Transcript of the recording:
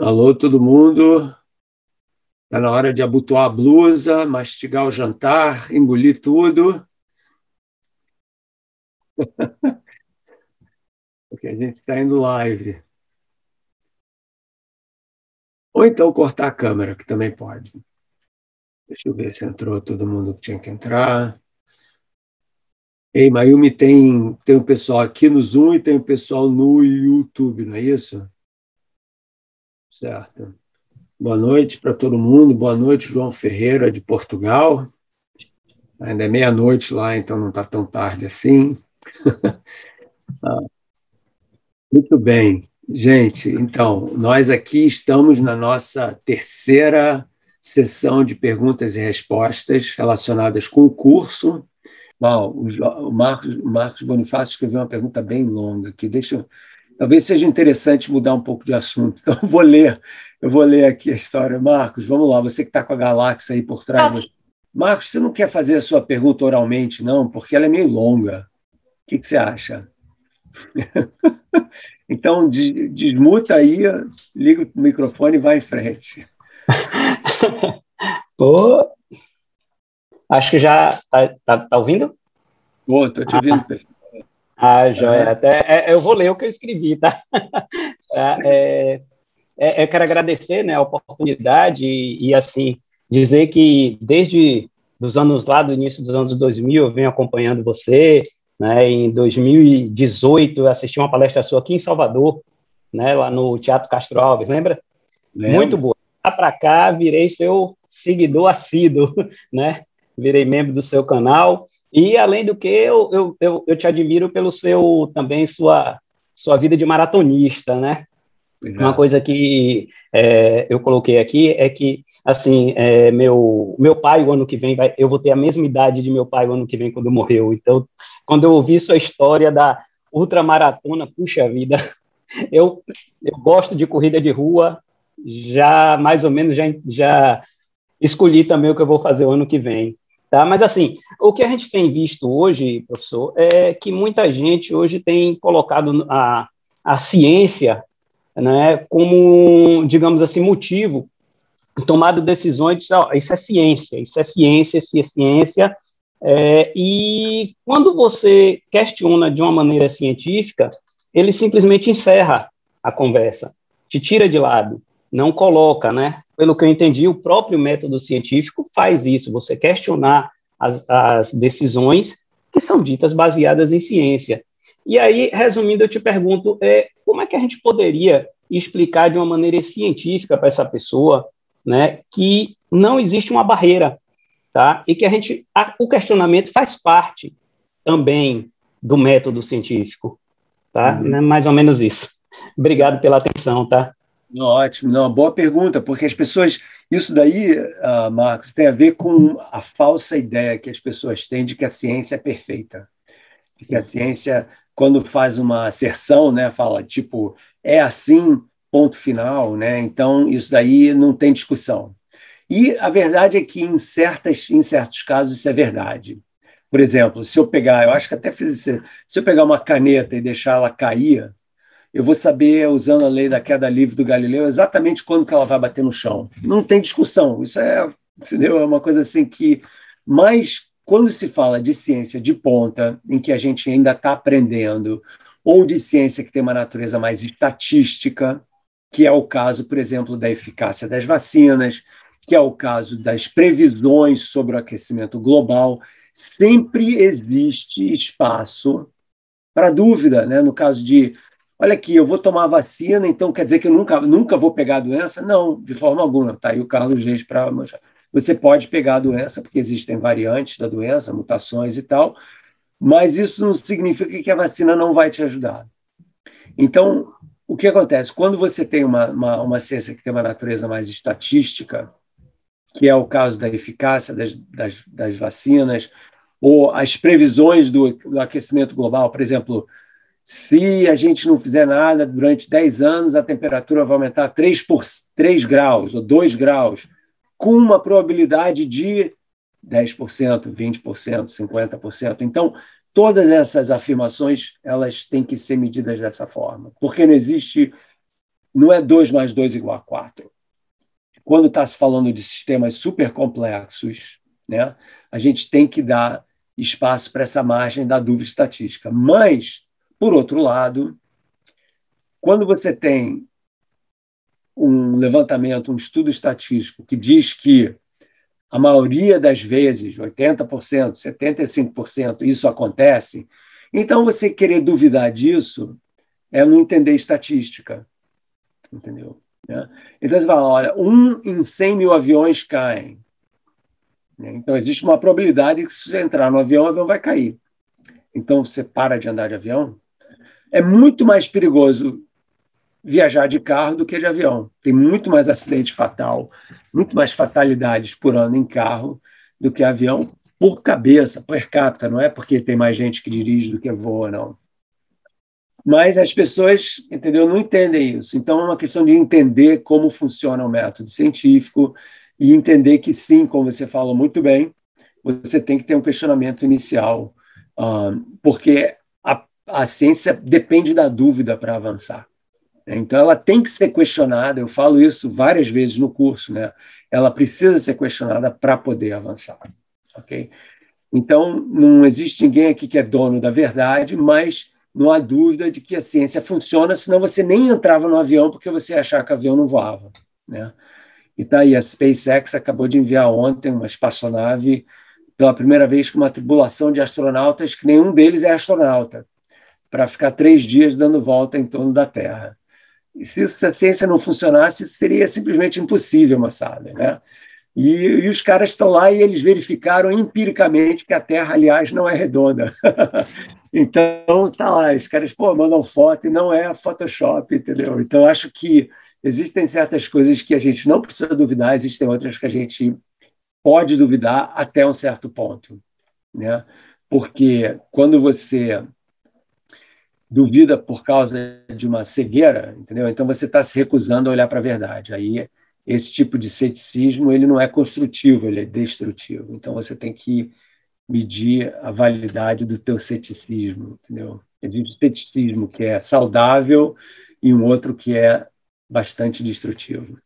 Alô, todo mundo. Está na hora de abotoar a blusa, mastigar o jantar, engolir tudo, porque a gente está indo live. Ou então cortar a câmera, que também pode. Deixa eu ver se entrou todo mundo que tinha que entrar. Ei, Mayumi, tem o pessoal aqui no Zoom e tem o pessoal no YouTube, não é isso? Certo. Boa noite para todo mundo. Boa noite, João Ferreira, de Portugal. Ainda é meia-noite lá, então não está tão tarde assim. Muito bem, gente. Então, nós aqui estamos na nossa terceira sessão de perguntas e respostas relacionadas com o curso. Bom, o Marcos Bonifácio escreveu uma pergunta bem longa aqui. Talvez seja interessante mudar um pouco de assunto. Então, eu vou ler aqui a história. Marcos, vamos lá, você que está com a galáxia aí por trás. Marcos, você não quer fazer a sua pergunta oralmente, não? Porque ela é meio longa. O que você acha? Então, desmuta aí, liga o microfone e vai em frente. Pô, acho que já tá ouvindo? Estou te ouvindo, perfeito. Joia. Até eu vou ler o que eu escrevi, tá? Eu quero agradecer, né, a oportunidade e assim dizer que desde dos anos lá do início dos anos 2000 eu venho acompanhando você, né? Em 2018 eu assisti uma palestra sua aqui em Salvador, né, lá no Teatro Castro Alves, lembra? Muito Lembro. boa. Lá para cá, virei seu seguidor assíduo, né? Virei membro do seu canal. E, além do que, eu te admiro pelo seu, também, sua vida de maratonista, né? Uma Obrigado. coisa que eu coloquei aqui é que, assim, meu pai, o ano que vem, eu vou ter a mesma idade de meu pai o ano que vem, quando morreu. Então, quando eu ouvi sua história da ultramaratona, puxa vida, eu gosto de corrida de rua, já mais ou menos já escolhi também o que eu vou fazer o ano que vem. Tá? Mas, assim, o que a gente tem visto hoje, professor, é que muita gente hoje tem colocado a ciência, né, como, digamos assim, motivo, tomado decisões, isso é ciência, isso é ciência, isso é ciência. E quando você questiona de uma maneira científica, ele simplesmente encerra a conversa, te tira de lado, não coloca, né? Pelo que eu entendi, o próprio método científico faz isso, você questionar as decisões que são ditas baseadas em ciência. E aí, resumindo, eu te pergunto, como é que a gente poderia explicar de uma maneira científica para essa pessoa, né, que não existe uma barreira, tá? E que o questionamento faz parte também do método científico, tá? Uhum. Mais ou menos isso. Obrigado pela atenção, tá? Não, ótimo, não, boa pergunta, porque as pessoas, isso daí, Marcos, tem a ver com a falsa ideia que as pessoas têm de que a ciência é perfeita, de que a ciência, quando faz uma asserção, né, fala tipo, é assim, ponto final, né? Então isso daí não tem discussão. E a verdade é que em certos casos isso é verdade. Por exemplo, se eu pegar, eu acho que até fiz isso, se eu pegar uma caneta e deixar ela cair, eu vou saber, usando a lei da queda livre do Galileu, exatamente quando que ela vai bater no chão. Não tem discussão. Isso é, entendeu? É uma coisa assim que. Mas quando se fala de ciência de ponta, em que a gente ainda está aprendendo, ou de ciência que tem uma natureza mais estatística, que é o caso, por exemplo, da eficácia das vacinas, que é o caso das previsões sobre o aquecimento global, sempre existe espaço para dúvida, né? No caso de, olha aqui, eu vou tomar a vacina, então quer dizer que eu nunca vou pegar a doença? Não, de forma alguma. Está aí o Carlos Reis para mostrar. Você pode pegar a doença, porque existem variantes da doença, mutações e tal, mas isso não significa que a vacina não vai te ajudar. Então, o que acontece? Quando você tem uma ciência que tem uma natureza mais estatística, que é o caso da eficácia das vacinas, ou as previsões do aquecimento global, por exemplo, se a gente não fizer nada durante 10 anos, a temperatura vai aumentar 3 graus ou 2 graus, com uma probabilidade de 10%, 20%, 50%. Então, todas essas afirmações elas têm que ser medidas dessa forma, porque não existe não é 2 mais 2 igual a 4. Quando está se falando de sistemas super complexos, né, a gente tem que dar espaço para essa margem da dúvida estatística. Mas, por outro lado, quando você tem um levantamento, um estudo estatístico que diz que a maioria das vezes, 80%, 75%, isso acontece, então você querer duvidar disso é não entender estatística, entendeu? Então você fala, olha, 1 em 100 mil aviões caem. Então existe uma probabilidade que se você entrar no avião, o avião vai cair. Então você para de andar de avião. É muito mais perigoso viajar de carro do que de avião. Tem muito mais acidente fatal, muito mais fatalidades por ano em carro do que avião por cabeça, per capita. Não é porque tem mais gente que dirige do que voa, não. Mas as pessoas, entendeu, não entendem isso. Então, é uma questão de entender como funciona o método científico e entender que, sim, como você falou muito bem, você tem que ter um questionamento inicial, porque a ciência depende da dúvida para avançar. Então, ela tem que ser questionada. Eu falo isso várias vezes no curso, né? Ela precisa ser questionada para poder avançar. Okay? Então, não existe ninguém aqui que é dono da verdade, mas não há dúvida de que a ciência funciona, senão você nem entrava no avião porque você achava que o avião não voava. Né? E está aí, a SpaceX acabou de enviar ontem uma espaçonave pela primeira vez com uma tripulação de astronautas, que nenhum deles é astronauta, para ficar 3 dias dando volta em torno da Terra. E se a ciência não funcionasse, seria simplesmente impossível, moçada, né? E os caras estão lá e eles verificaram empiricamente que a Terra, aliás, não é redonda. Então, tá lá, os caras mandam foto e não é Photoshop, entendeu? Então, acho que existem certas coisas que a gente não precisa duvidar, existem outras que a gente pode duvidar até um certo ponto, né? Porque quando você duvida por causa de uma cegueira, entendeu? Então você está se recusando a olhar para a verdade. Aí esse tipo de ceticismo ele não é construtivo, ele é destrutivo. Então você tem que medir a validade do teu ceticismo, entendeu? Existe um ceticismo que é saudável e um outro que é bastante destrutivo.